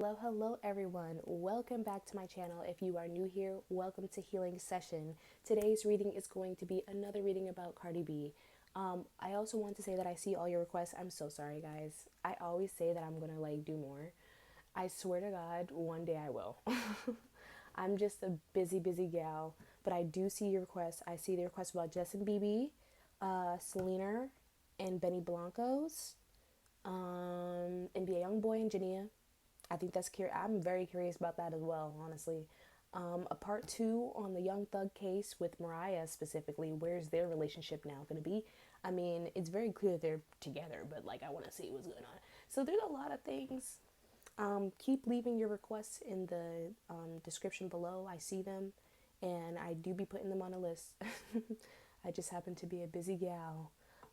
Hello everyone. Welcome back to my channel. If you are new here, welcome to Healing Session. Today's reading is going to be another reading about Cardi B. I also want to say that I see all your requests. I'm so sorry, guys. I always say that I'm gonna do more. I swear to God, one day I will. I'm just a busy gal, but I do see your requests. I see the requests about Justin BB, Selena, and Benny Blancos, NBA Youngboy and Jania. I think that's curious. I'm very curious about that as well, honestly. A part two on the Young Thug case with Mariah specifically. Where's their relationship now going to be? I mean, it's very clear they're together, but I want to see what's going on. So there's a lot of things. Keep leaving your requests in the description below. I see them, and I do be putting them on a list. I just happen to be a busy gal.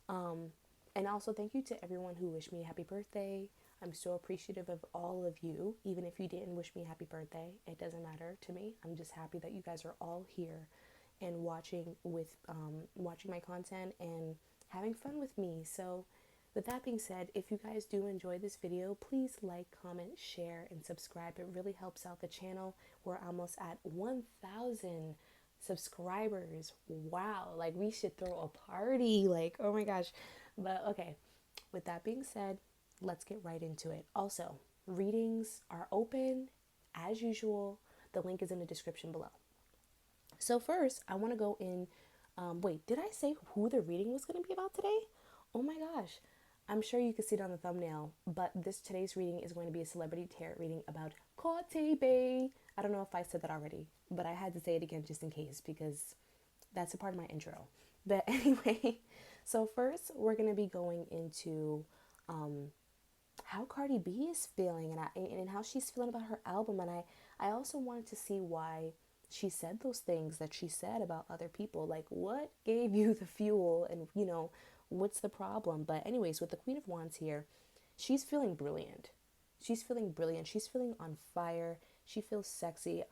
And also, thank you to everyone who wished me a happy birthday. I'm so appreciative of all of you. Even if you didn't wish me a happy birthday, it doesn't matter to me. I'm just happy that you guys are all here and watching my content and having fun with me. So, with that being said, if you guys do enjoy this video, please like, comment, share, and subscribe. It really helps out the channel. We're almost at 1,000 subscribers. Wow, we should throw a party. Oh my gosh. But okay, with that being said, let's get right into it. Also, readings are open as usual. The link is in the description below. So first, I want to go in. Wait, did I say who the reading was going to be about today? Oh my gosh. I'm sure you can see it on the thumbnail, but today's reading is going to be a celebrity tarot reading about Cardi B. I don't know if I said that already, but I had to say it again just in case because that's a part of my intro. But anyway, so first we're going to be going into how Cardi B is feeling and how she's feeling about her album. And I also wanted to see why she said those things that she said about other people. What gave you the fuel and, what's the problem? But anyways, with the Queen of Wands here, she's feeling brilliant. She's feeling brilliant. She's feeling on fire. She feels sexy.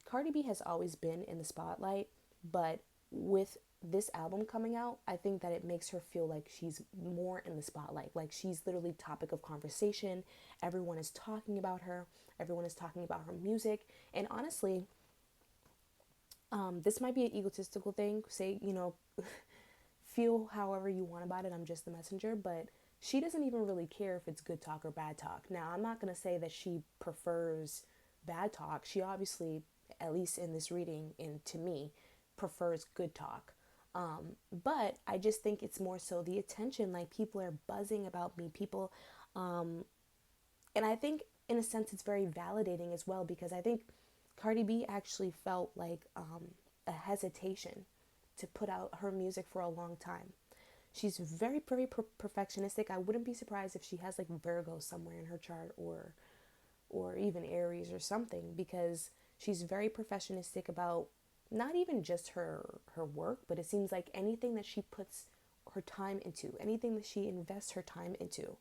Cardi B has always been in the spotlight, but with this album coming out, I think that it makes her feel like she's more in the spotlight. She's literally topic of conversation. Everyone is talking about her. Everyone is talking about her music. And honestly, this might be an egotistical thing. Say, feel however you want about it. I'm just the messenger. But she doesn't even really care if it's good talk or bad talk. Now, I'm not going to say that she prefers bad talk. She obviously, at least in this reading, and to me, prefers good talk. But I just think it's more so the attention, people are buzzing about me, and I think in a sense it's very validating as well, because I think Cardi B actually felt a hesitation to put out her music for a long time. She's very perfectionistic. I wouldn't be surprised if she has Virgo somewhere in her chart, or even Aries or something, because she's very perfectionistic about not even just her work, but it seems like anything that she puts her time into, anything that she invests her time into.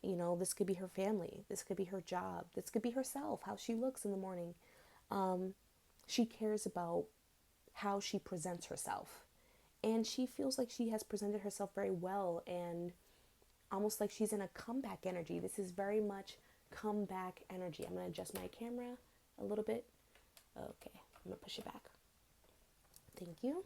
This could be her family, this could be her job, this could be herself, how she looks in the morning. She cares about how she presents herself. And she feels like she has presented herself very well, and almost like she's in a comeback energy. This is very much comeback energy. I'm going to adjust my camera a little bit. Okay, I'm going to push it back. Thank you.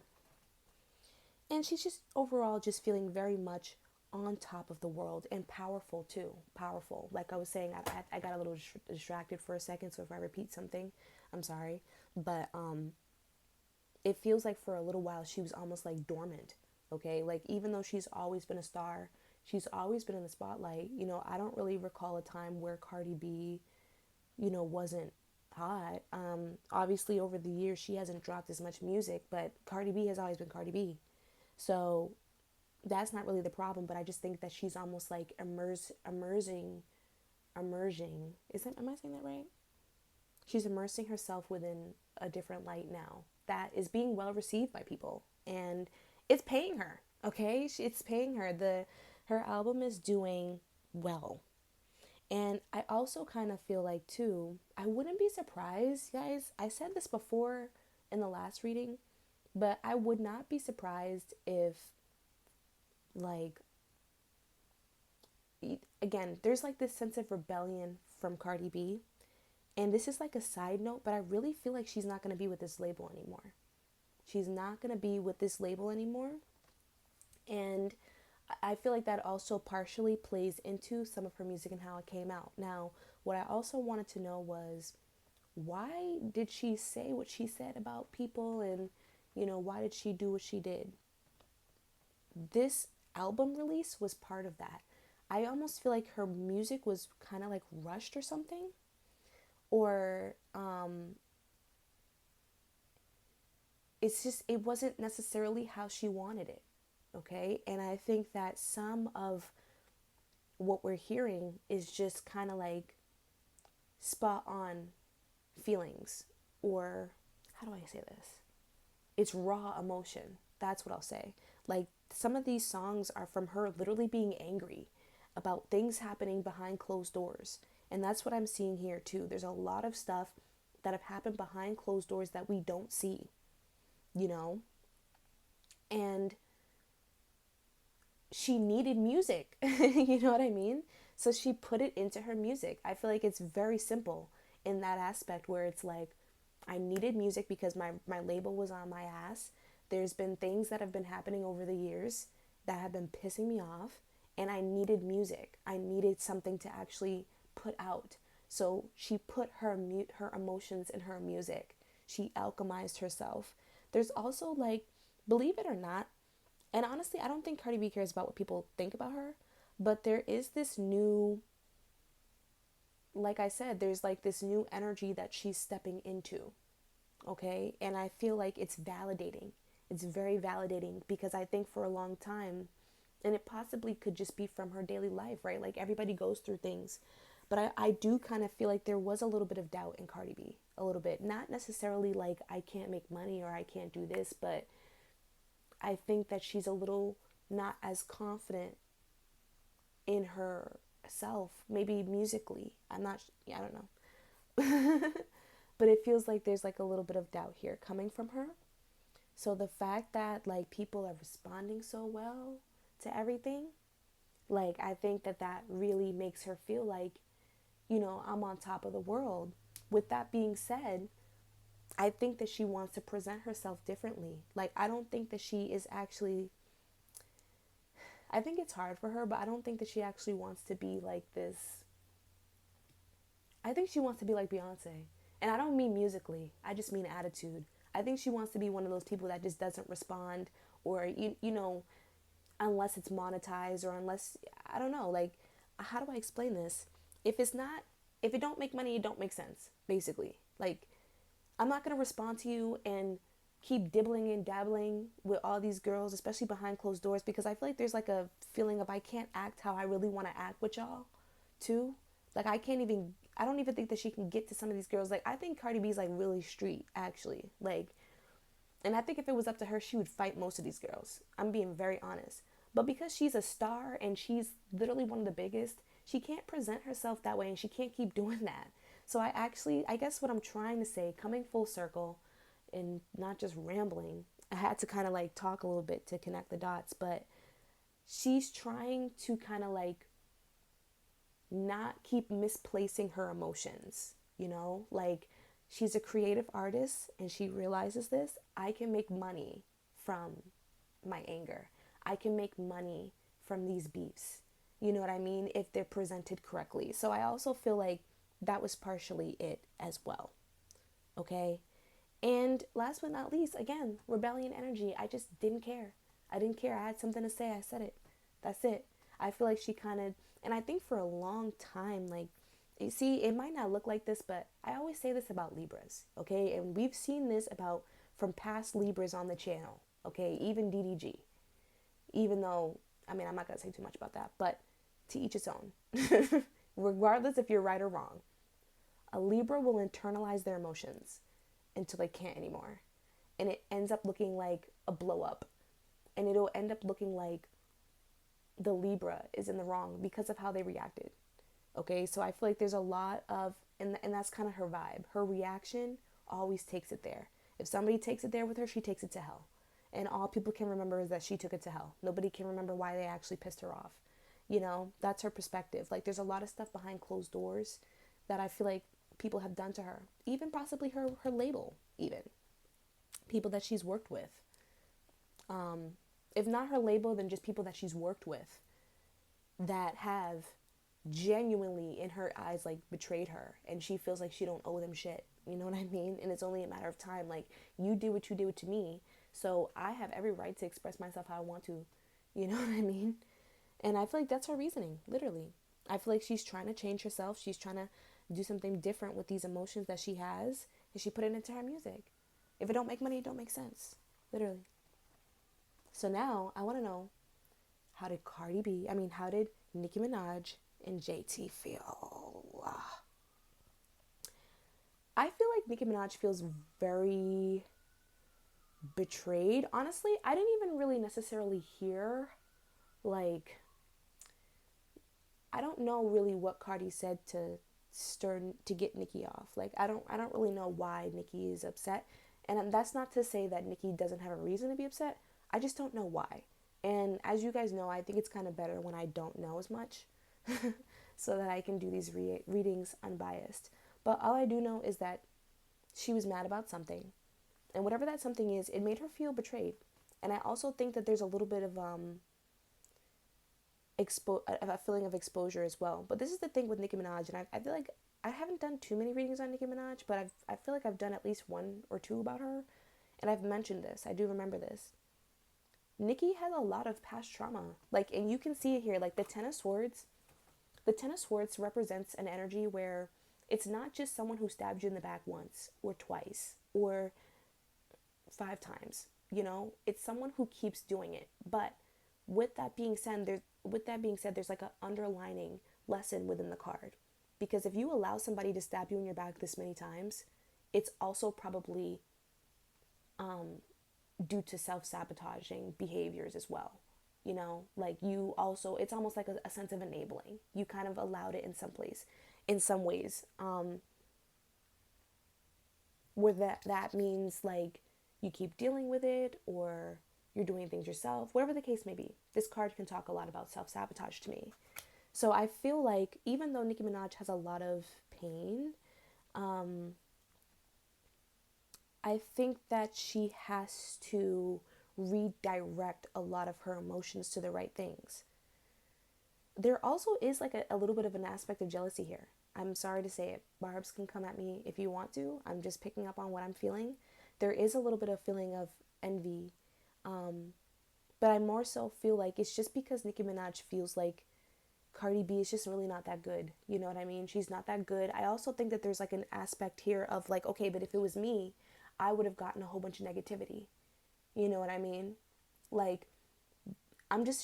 And she's just overall just feeling very much on top of the world, and powerful too. Powerful. Like I was saying, I got a little distracted for a second, so if I repeat something, I'm sorry. But it feels like for a little while she was almost dormant. Okay, even though she's always been a star, she's always been in the spotlight. I don't really recall a time where Cardi B, wasn't hot. Obviously over the years she hasn't dropped as much music, but Cardi B has always been Cardi B. So that's not really the problem, but I just think that she's almost immersing. Am I saying that right? She's immersing herself within a different light now that is being well received by people, and it's paying her. Okay, it's paying her. Her album is doing well. And I also kind of feel like too, I wouldn't be surprised, guys. I said this before in the last reading, but I would not be surprised if again, there's this sense of rebellion from Cardi B. And this is like a side note, but I really feel like she's not going to be with this label anymore. She's not going to be with this label anymore. And I feel like that also partially plays into some of her music and how it came out. Now, what I also wanted to know was, why did she say what she said about people, and why did she do what she did? This album release was part of that. I almost feel like her music was kind of like rushed or something, or it wasn't necessarily how she wanted it. Okay, and I think that some of what we're hearing is just kind of like spot on feelings, or how do I say this? It's raw emotion. That's what I'll say. Like, some of these songs are from her literally being angry about things happening behind closed doors. And that's what I'm seeing here too. There's a lot of stuff that have happened behind closed doors that we don't see, you know? And she needed music. You know what I mean? So she put it into her music. I feel like it's very simple in that aspect, where it's like, I needed music because my label was on my ass. There's been things that have been happening over the years that have been pissing me off, and I needed music. I needed something to actually put out. So she put her emotions in her music. She alchemized herself. There's also, like, believe it or not, and honestly, I don't think Cardi B cares about what people think about her, but there is this new, like I said, there's like this new energy that she's stepping into, okay? And I feel like it's validating. It's very validating, because I think for a long time, and it possibly could just be from her daily life, right? Like, everybody goes through things. But I do kind of feel like there was a little bit of doubt in Cardi B, a little bit. Not necessarily like, I can't make money or I can't do this, but I think that she's a little not as confident in herself, maybe musically. I don't know. But it feels like there's like a little bit of doubt here coming from her. So the fact that like people are responding so well to everything, like, I think that that really makes her feel like, I'm on top of the world. With that being said, I think that she wants to present herself differently. Like, I don't think that she is actually, I think it's hard for her, but I don't think that she actually wants to be like this. I think she wants to be like Beyonce. And I don't mean musically, I just mean attitude. I think she wants to be one of those people that just doesn't respond, or, unless it's monetized, or unless, I don't know, like, how do I explain this? If it don't make money, it don't make sense, basically. Like, I'm not going to respond to you and keep dibbling and dabbling with all these girls, especially behind closed doors, because I feel like there's like a feeling of, I can't act how I really want to act with y'all too. Like, I don't even think that she can get to some of these girls. Like, I think Cardi B's like really street, actually. Like, and I think if it was up to her, she would fight most of these girls. I'm being very honest. But because she's a star and she's literally one of the biggest, she can't present herself that way, and she can't keep doing that. So I guess what I'm trying to say, coming full circle and not just rambling, I had to kind of like talk a little bit to connect the dots, but she's trying to kind of like not keep misplacing her emotions, like, she's a creative artist and she realizes this. I can make money from my anger. I can make money from these beefs. You know what I mean? If they're presented correctly. So I also feel like that was partially it as well. Okay? And last but not least, again, rebellion energy. I just didn't care. I didn't care. I had something to say. I said it. That's it. I feel like she kind of, and I think for a long time, like, you see, it might not look like this, but I always say this about Libras, okay? And we've seen this about from past Libras on the channel, okay? Even DDG. Even though, I mean, I'm not going to say too much about that, but to each its own. Regardless if you're right or wrong, a Libra will internalize their emotions until they can't anymore. And it ends up looking like a blow up. And it'll end up looking like the Libra is in the wrong because of how they reacted. Okay, so I feel like there's a lot of, and that's kind of her vibe. Her reaction always takes it there. If somebody takes it there with her, she takes it to hell. And all people can remember is that she took it to hell. Nobody can remember why they actually pissed her off. That's her perspective. Like, there's a lot of stuff behind closed doors that I feel like people have done to her, even possibly her label, even people that she's worked with. If not her label, then just people that she's worked with that have genuinely in her eyes like betrayed her, and she feels like she don't owe them shit. You know what I mean? And it's only a matter of time. Like, you did what you did to me, so I have every right to express myself how I want to. You know what I mean? And I feel like that's her reasoning, literally. I feel like she's trying to change herself. She's trying to do something different with these emotions that she has, and she put it into her music. If it don't make money, it don't make sense. Literally. So now I want to know, how did Nicki Minaj and JT feel? I feel like Nicki Minaj feels very betrayed. Honestly, I didn't even really necessarily hear, like, I don't know really what Cardi said to get Nicki off. Like, I don't really know why Nicki is upset. And that's not to say that Nicki doesn't have a reason to be upset. I just don't know why. And as you guys know, I think it's kind of better when I don't know as much so that I can do these readings unbiased. But all I do know is that she was mad about something. And whatever that something is, it made her feel betrayed. And I also think that there's a little bit of a feeling of exposure as well. But this is the thing with Nicki Minaj, and I feel like I haven't done too many readings on Nicki Minaj, but I feel like I've done at least one or two about her, and I've mentioned this. I do remember this. Nicki has a lot of past trauma, like, and you can see it here, like the Ten of Swords. The Ten of Swords represents an energy where it's not just someone who stabbed you in the back once or twice or 5 times. You know, it's someone who keeps doing it. But with that being said, there's like an underlining lesson within the card. Because if you allow somebody to stab you in your back this many times, it's also probably due to self-sabotaging behaviors as well. You know, like you also, it's almost like a sense of enabling. You kind of allowed it in some ways, where that means like you keep dealing with it, or you're doing things yourself, whatever the case may be. This card can talk a lot about self-sabotage to me. So I feel like even though Nicki Minaj has a lot of pain, I think that she has to redirect a lot of her emotions to the right things. There also is like a little bit of an aspect of jealousy here. I'm sorry to say it. Barbs can come at me if you want to. I'm just picking up on what I'm feeling. There is a little bit of feeling of envy. But I more so feel like it's just because Nicki Minaj feels like Cardi B is just really not that good. You know what I mean? She's not that good. I also think that there's like an aspect here of like, okay, but if it was me, I would have gotten a whole bunch of negativity. You know what I mean? Like, I feel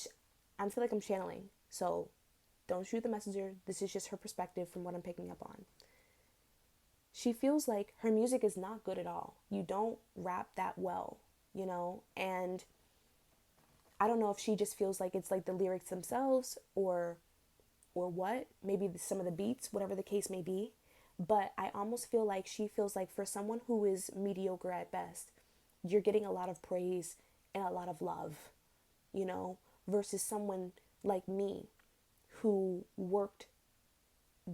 like I'm channeling. So don't shoot the messenger. This is just her perspective from what I'm picking up on. She feels like her music is not good at all. You don't rap that well, you know? And I don't know if she just feels like it's like the lyrics themselves or what, maybe some of the beats, whatever the case may be. But I almost feel like she feels like for someone who is mediocre at best, you're getting a lot of praise and a lot of love, you know, versus someone like me who worked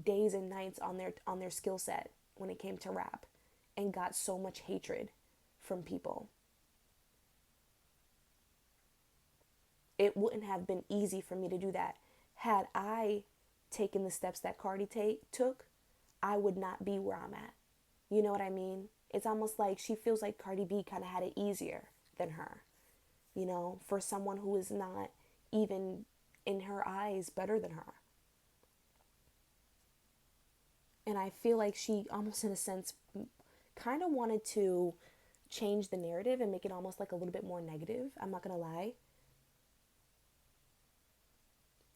days and nights on their skill set when it came to rap and got so much hatred from people. It wouldn't have been easy for me to do that. Had I taken the steps that Cardi took, I would not be where I'm at. You know what I mean? It's almost like she feels like Cardi B kind of had it easier than her, you know, for someone who is not even in her eyes better than her. And I feel like she almost in a sense kind of wanted to change the narrative and make it almost like a little bit more negative. I'm not going to lie.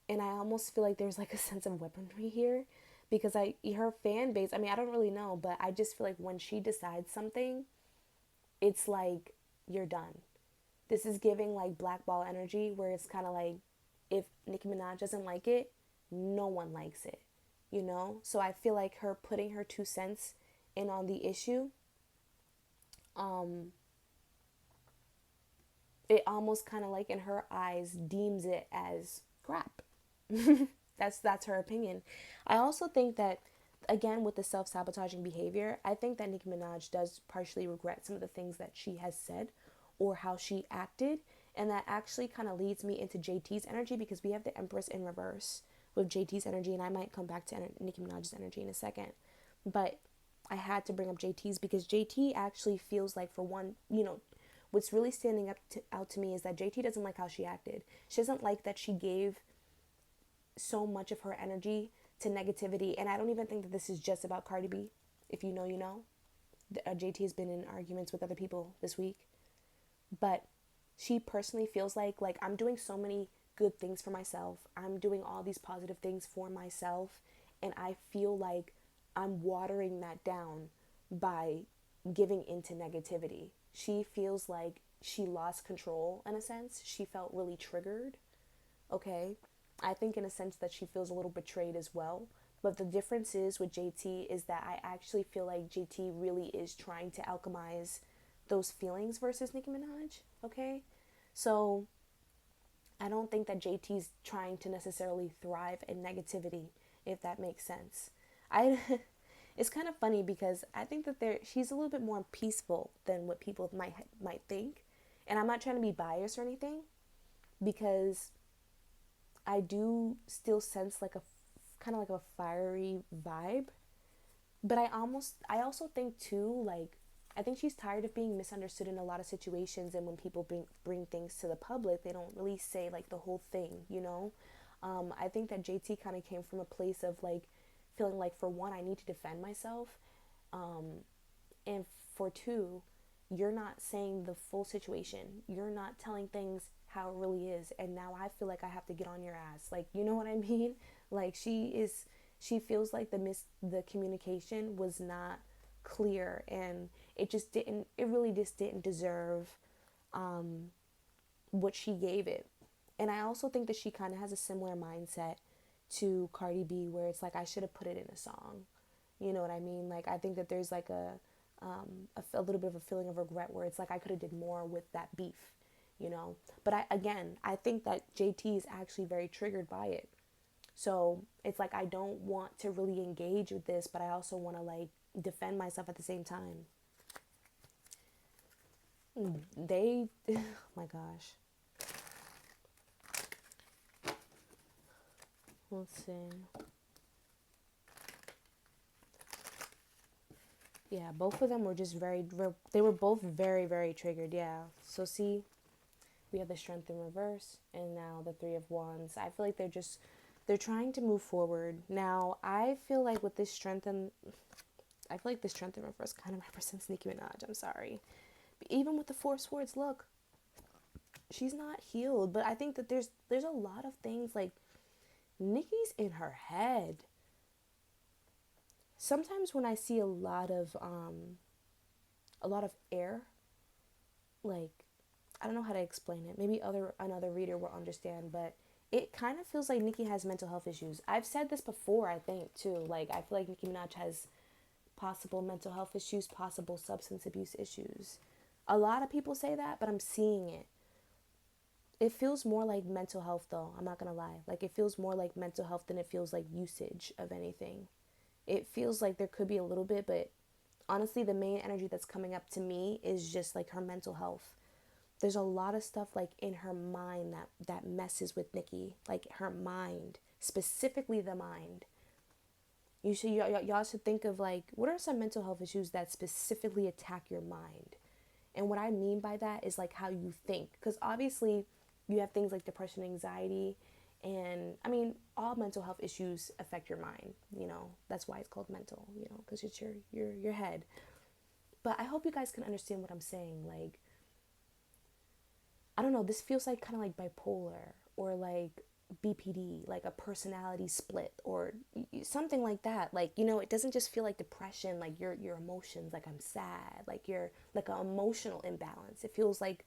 And I almost feel like there's like a sense of weaponry here because her fan base, I mean, I don't really know, but I just feel like when she decides something, it's like you're done. This is giving like blackball energy where it's kind of like if Nicki Minaj doesn't like it, no one likes it, you know? So I feel like her putting her 2 cents in on the issue, it almost kind of like in her eyes deems it as crap. That's her opinion. I also think that again, with the self-sabotaging behavior, I think that Nicki Minaj does partially regret some of the things that she has said or how she acted, and that actually kind of leads me into JT's energy, because we have the Empress in reverse with JT's energy, and I might come back to Nicki Minaj's energy in a second. But I had to bring up JT's because JT actually feels like, for one, what's really standing out to me is that JT doesn't like how she acted. She doesn't like that she gave so much of her energy to negativity. And I don't even think that this is just about Cardi B. If you know, you know. JT has been in arguments with other people this week. But she personally feels like I'm doing so many good things for myself. I'm doing all these positive things for myself. And I feel like I'm watering that down by giving into negativity. She feels like she lost control in a sense. She felt really triggered. Okay. I think in a sense that she feels a little betrayed as well. But the difference is with JT is that I actually feel like JT really is trying to alchemize those feelings versus Nicki Minaj. Okay. So I don't think that JT's trying to necessarily thrive in negativity, if that makes sense. I it's kind of funny because I think that she's a little bit more peaceful than what people might think. And I'm not trying to be biased or anything, because I do still sense like a kind of like a fiery vibe. But I also think too, like, I think she's tired of being misunderstood in a lot of situations, and when people bring things to the public, they don't really say like the whole thing. I think that JT kind of came from a place of like feeling like, for one, I need to defend myself, and for two, you're not saying the full situation. You're not telling things how it really is, and now I feel like I have to get on your ass. Like, you know what I mean? Like, she feels like the communication was not clear, and it really just didn't deserve what she gave it. And I also think that she kind of has a similar mindset to Cardi B, where it's like, I should have put it in a song. You know what I mean? Like, I think that there's like a little bit of a feeling of regret, where it's like, I could have did more with that beef. But I think that JT is actually very triggered by it. So it's like, I don't want to really engage with this, but I also want to like defend myself at the same time. Oh my gosh. Let's see. Yeah, both of them were just they were both very, very triggered. Yeah. So see, we have the Strength in reverse, and now the Three of Wands. I feel like they're trying to move forward. Now, I feel like with this I feel like the Strength in reverse kind of represents Nicki Minaj. I'm sorry. But even with the Four Swords, look, she's not healed. But I think that there's a lot of things, like, Nicki's in her head. Sometimes when I see a lot of air, like, I don't know how to explain it. Maybe another reader will understand, but it kind of feels like Nicki has mental health issues. I've said this before, I think, too. Like, I feel like Nicki Minaj has possible mental health issues, possible substance abuse issues. A lot of people say that, but I'm seeing it. It feels more like mental health, though. I'm not going to lie. Like, it feels more like mental health than it feels like usage of anything. It feels like there could be a little bit, but honestly, the main energy that's coming up to me is just like her mental health. There's a lot of stuff like in her mind that messes with Nicki, like her mind, specifically the mind. Y'all should think of like, what are some mental health issues that specifically attack your mind? And what I mean by that is like how you think, because obviously you have things like depression, anxiety, and I mean, all mental health issues affect your mind. That's why it's called mental. Because it's your head. But I hope you guys can understand what I'm saying. Like, I don't know, this feels like kind of like bipolar, or like BPD, like a personality split, or something like that. Like, it doesn't just feel like depression, like your emotions, like I'm sad, like you're like an emotional imbalance. It feels like,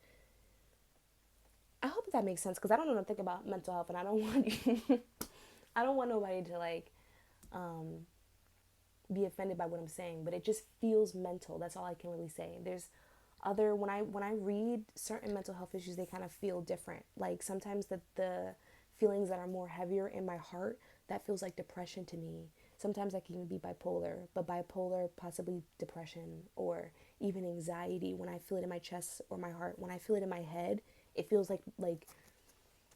I hope that makes sense, because I don't know nothing about mental health, and I don't want I don't want nobody to like be offended by what I'm saying, but it just feels mental. That's all I can really say. There's when I read certain mental health issues, they kind of feel different. Like, sometimes the feelings that are more heavier in my heart, that feels like depression to me. Sometimes I can even be bipolar, but bipolar, possibly depression or even anxiety. When I feel it in my chest or my heart, when I feel it in my head, it feels like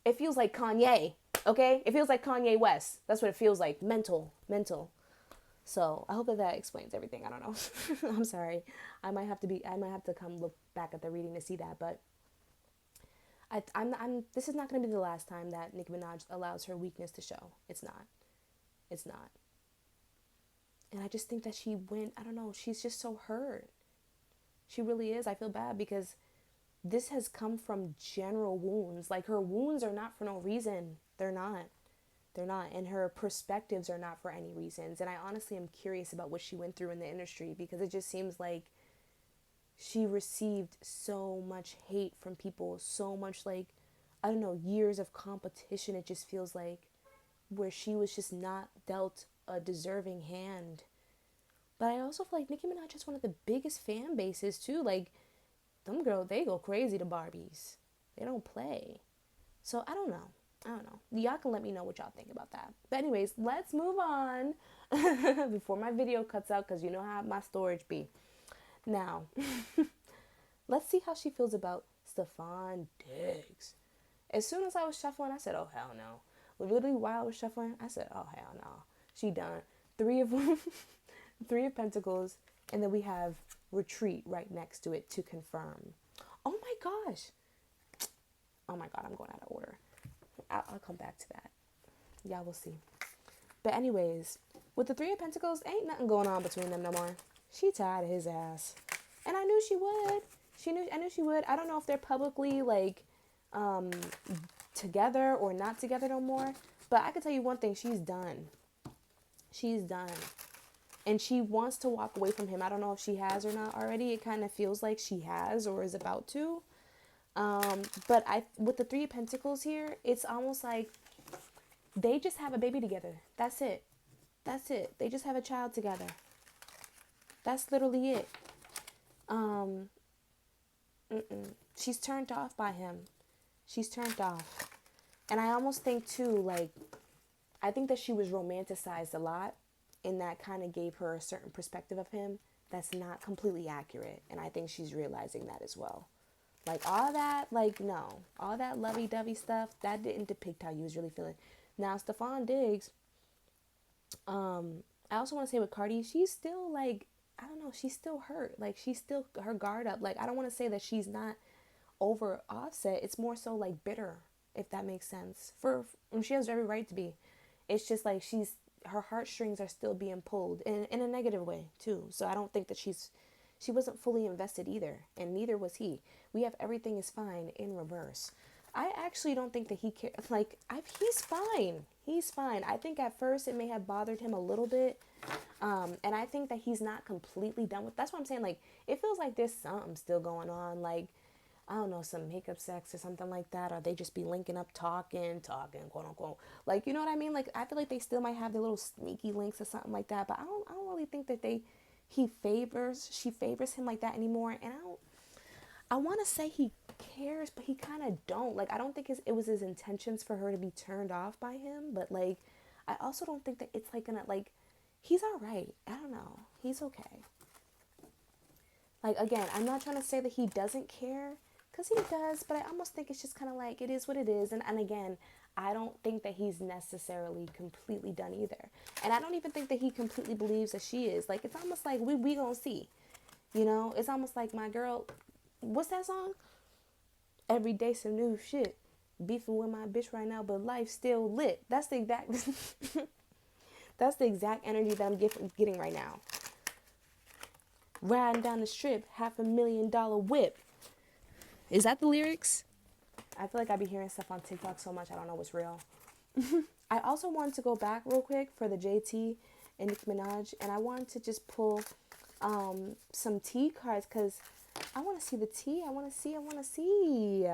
it feels like Kanye. Okay, it feels like Kanye West. That's what it feels like. Mental. So I hope that explains everything. I don't know. I'm sorry. I might have to come look back at the reading to see that. But I'm. This is not going to be the last time that Nicki Minaj allows her weakness to show. It's not. It's not. And I just think that she went. I don't know. She's just so hurt. She really is. I feel bad because this has come from general wounds. Like, her wounds are not for no reason. They're not. They're not. And her perspectives are not for any reasons. And I honestly am curious about what she went through in the industry, because it just seems like she received so much hate from people, so much, like, I don't know, years of competition. It just feels like, where she was just not dealt a deserving hand. But I also feel like Nicki Minaj has one of the biggest fan bases too. Like, them girls, they go crazy to Barbies. They don't play. So I don't know. Y'all can let me know what y'all think about that. But anyways, let's move on before my video cuts out, because you know how my storage be. Now, let's see how she feels about Stefan Diggs. As soon as I was shuffling, I said, oh, hell no. Literally, while I was shuffling, I said, oh, hell no. She done. Three of them, Three of Pentacles, and then we have Retreat right next to it to confirm. Oh my gosh. Oh my God, I'm going out of order. I'll come back to that. Y'all will see. But anyways, with the Three of Pentacles, ain't nothing going on between them no more. She tired of his ass. And I knew she would. I knew she would. I don't know if they're publicly, like, together or not together no more. But I can tell you one thing. She's done. She's done. And she wants to walk away from him. I don't know if she has or not already. It kind of feels like she has or is about to. But with the Three of Pentacles here, it's almost like they just have a baby together. That's it. They just have a child together. That's literally it. She's turned off by him. She's turned off. And I almost think too, like, I think that she was romanticized a lot, and that kind of gave her a certain perspective of him that's not completely accurate. And I think she's realizing that as well. Like, all that, like, no. All that lovey-dovey stuff, that didn't depict how you was really feeling. Now, Stefan Diggs, I also want to say with Cardi, she's still, like, I don't know, she's still hurt. Like, she's still her guard up. Like, I don't want to say that she's not over Offset. It's more so, like, bitter, if that makes sense. She has every right to be. It's just, like, her heartstrings are still being pulled in a negative way, too. So I don't think that she wasn't fully invested either, and neither was he. We have everything is fine in reverse. I actually don't think that he cares. Like, he's fine. He's fine. I think at first it may have bothered him a little bit, and I think that he's not completely done with. That's what I'm saying. Like, it feels like there's something still going on. Like, I don't know, some makeup sex or something like that, or they just be linking up, talking, quote unquote. Like, you know what I mean? Like, I feel like they still might have their little sneaky links or something like that, but I don't really think that she favors him like that anymore. And I want to say he cares, but he kind of don't. Like, I don't think it was his intentions for her to be turned off by him, but, like, I also don't think that it's, like, gonna, like, he's all right. I don't know. He's okay. Like, again, I'm not trying to say that he doesn't care, because he does, but I almost think it's just kind of like, it is what it is. And again, I don't think that he's necessarily completely done either. And I don't even think that he completely believes that she is. Like, it's almost like we gonna see. You know? It's almost like my girl, what's that song? Every day some new shit. Beefing with my bitch right now, but life still lit. That's the exact energy that I'm getting right now. Riding down the strip, $500,000 whip. Is that the lyrics? I feel like I be hearing stuff on TikTok so much I don't know what's real. I also wanted to go back real quick for the JT and Nicki Minaj, and I wanted to just pull some T cards, because I want to see the T. I want to see.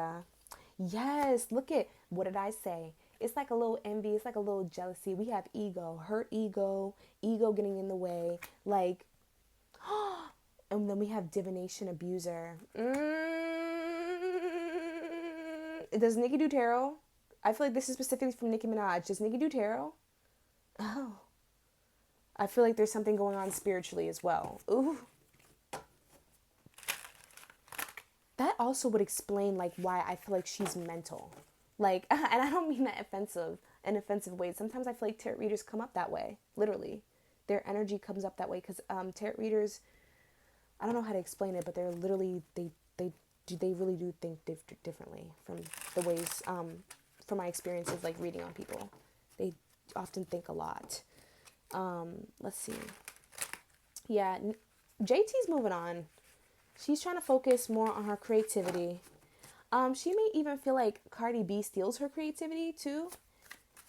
Yes, look at, what did I say? It's like a little envy. It's like a little jealousy. We have ego, hurt ego getting in the way. Like, and then we have divination abuser. Does Nicki do tarot? I feel like this is specifically from Nicki Minaj. Does Nicki do tarot? Oh. I feel like there's something going on spiritually as well. Ooh. That also would explain like why I feel like she's mental. Like, and I don't mean that in offensive ways. Sometimes I feel like tarot readers come up that way, literally. Their energy comes up that way because tarot readers, I don't know how to explain it, but they're literally they really do think differently from the ways from my experiences like reading on people. They often think a lot. Let's see. Yeah, JT's moving on. She's trying to focus more on her creativity. She may even feel like Cardi B steals her creativity too.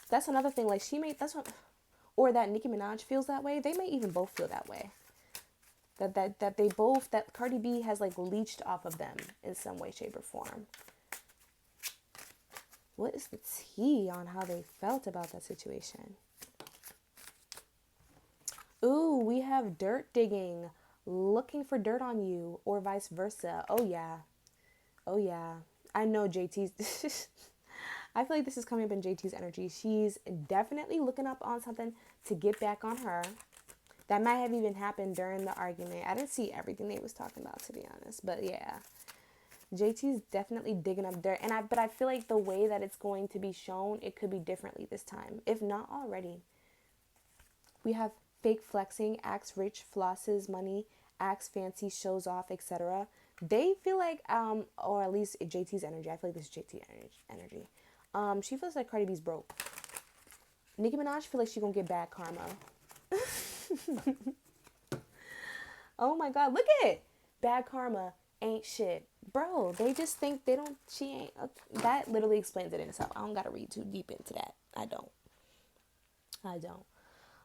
That's another thing. Like that's what, or that Nicki Minaj feels that way. They may even both feel that way. That Cardi B has like leached off of them in some way, shape, or form. What is the tea on how they felt about that situation? Ooh, we have dirt digging, looking for dirt on you, or vice versa. Oh yeah. Oh yeah. I know JT's I feel like this is coming up in JT's energy. She's definitely looking up on something to get back on her. That might have even happened during the argument. I didn't see everything they was talking about, to be honest. But yeah, JT's definitely digging up dirt. But I feel like the way that it's going to be shown, it could be differently this time, if not already. We have fake flexing, acts rich, flosses money, acts fancy, shows off, etc. They feel like, or at least JT's energy. I feel like this is JT energy. She feels like Cardi B's broke. Nicki Minaj feel like she gonna get bad karma. Oh my God, look at it. Bad karma ain't shit. Bro, they just think she ain't. That literally explains it in itself. I don't gotta read too deep into that. I don't.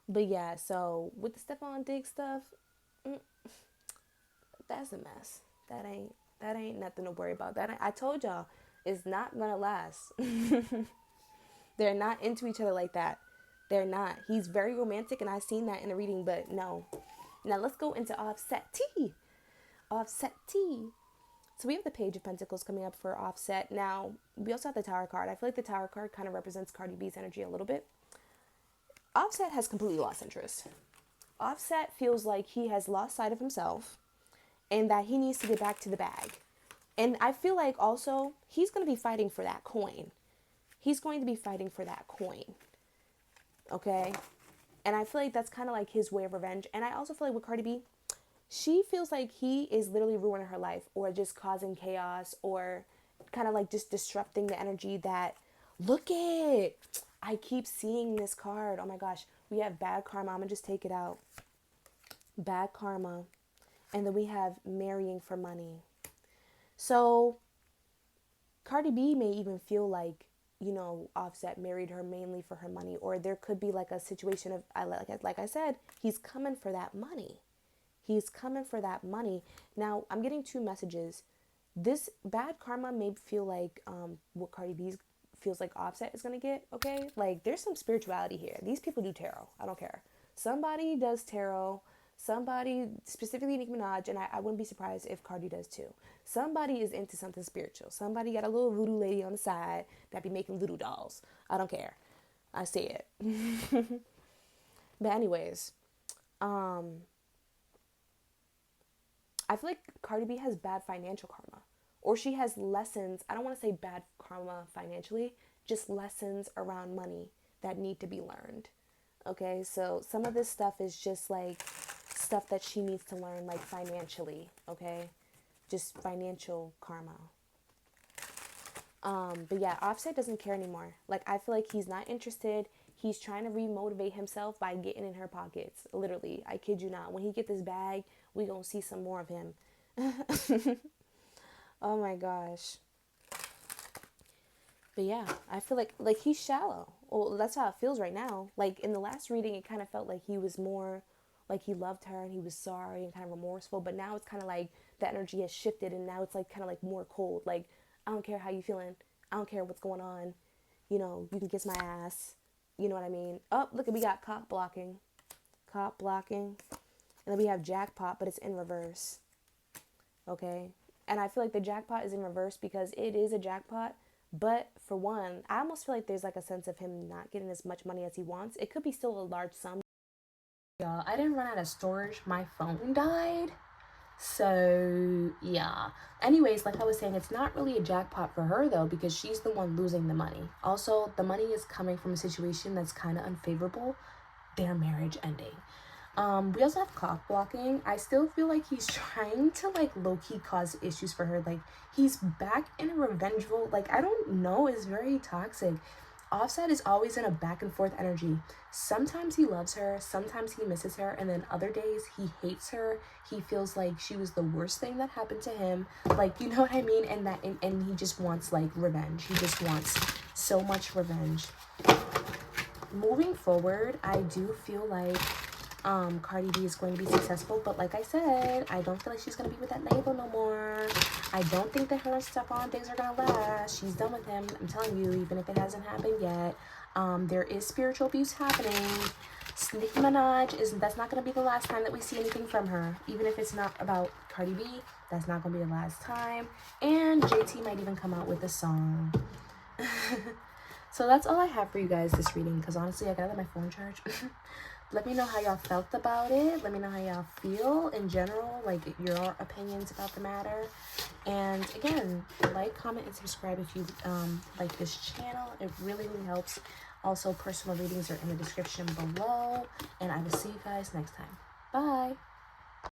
But yeah, so with the Stephon Diggs stuff, that's a mess. That ain't nothing to worry about. I told y'all, it's not gonna last. They're not into each other like that. They're not. He's very romantic, and I've seen that in the reading, but no. Now let's go into Offset T. Offset T. So we have the Page of Pentacles coming up for Offset. Now, we also have the Tower card. I feel like the Tower card kind of represents Cardi B's energy a little bit. Offset has completely lost interest. Offset feels like he has lost sight of himself and that he needs to get back to the bag. And I feel like also he's going to be fighting for that coin. He's going to be fighting for that coin. Okay? And I feel like that's kind of like his way of revenge. And I also feel like with Cardi B, she feels like he is literally ruining her life or just causing chaos or kind of like just disrupting the energy that, look at, I keep seeing this card. Oh my gosh. We have bad karma. I'm going to just take it out. Bad karma. And then we have marrying for money. So Cardi B may even feel like, Offset married her mainly for her money, or there could be like a situation of, like I said, he's coming for that money. He's coming for that money. Now, I'm getting two messages. This bad karma may feel like what Cardi B feels like Offset is going to get, okay? Like, there's some spirituality here. These people do tarot. I don't care. Somebody does tarot. Somebody, specifically Nicki Minaj, and I wouldn't be surprised if Cardi does too. Somebody is into something spiritual. Somebody got a little voodoo lady on the side that be making voodoo dolls. I don't care. I say it. But anyways, I feel like Cardi B has bad financial karma. Or she has lessons. I don't want to say bad karma financially, just lessons around money that need to be learned. Okay, so some of this stuff is just like stuff that she needs to learn, like financially, okay? Just financial karma. But yeah, Offset doesn't care anymore. Like, I feel like he's not interested. He's trying to remotivate himself by getting in her pockets. Literally, I kid you not. When he get this bag, we gonna see some more of him. Oh my gosh. But yeah, I feel like he's shallow. Well, that's how it feels right now. Like in the last reading, it kind of felt like he was more like he loved her and he was sorry and kind of remorseful. But now it's kind of like the energy has shifted and now it's like kind of like more cold. Like, I don't care how you feeling. I don't care what's going on. You can kiss my ass. You know what I mean? Oh, look, we got cop blocking. Cop blocking. And then we have jackpot, but it's in reverse. Okay? And I feel like the jackpot is in reverse because it is a jackpot. But for one, I almost feel like there's like a sense of him not getting as much money as he wants. It could be still a large sum. y'all. I didn't run out of storage. My phone died. So, yeah. Anyways, like I was saying, it's not really a jackpot for her, though, because she's the one losing the money. Also, the money is coming from a situation that's kind of unfavorable. Their marriage ending. We also have clock blocking. I still feel like he's trying to, like, low-key cause issues for her. Like, he's back in a revengeful, like, I don't know, it's very toxic. Offset is always in a back and forth energy. Sometimes he loves her, sometimes he misses her, and then other days he hates her. He feels like she was the worst thing that happened to him. Like, you know what I mean? And he just wants, like, revenge. He just wants so much revenge. Moving forward, I do feel like Cardi B is going to be successful, but like I said, I don't feel like she's going to be with that label no more. I don't think that her and Stephon things are going to last. She's done with him. I'm telling you, even if it hasn't happened yet. There is spiritual abuse happening. Nicki Minaj, that's not going to be the last time that we see anything from her. Even if it's not about Cardi B, that's not going to be the last time. And JT might even come out with a song. So that's all I have for you guys this reading, because honestly, I gotta let my phone charge. Let me know how y'all felt about it. Let me know how y'all feel in general, like your opinions about the matter. And again, like, comment, and subscribe if you like this channel. It really, really helps. Also, personal readings are in the description below. And I will see you guys next time. Bye.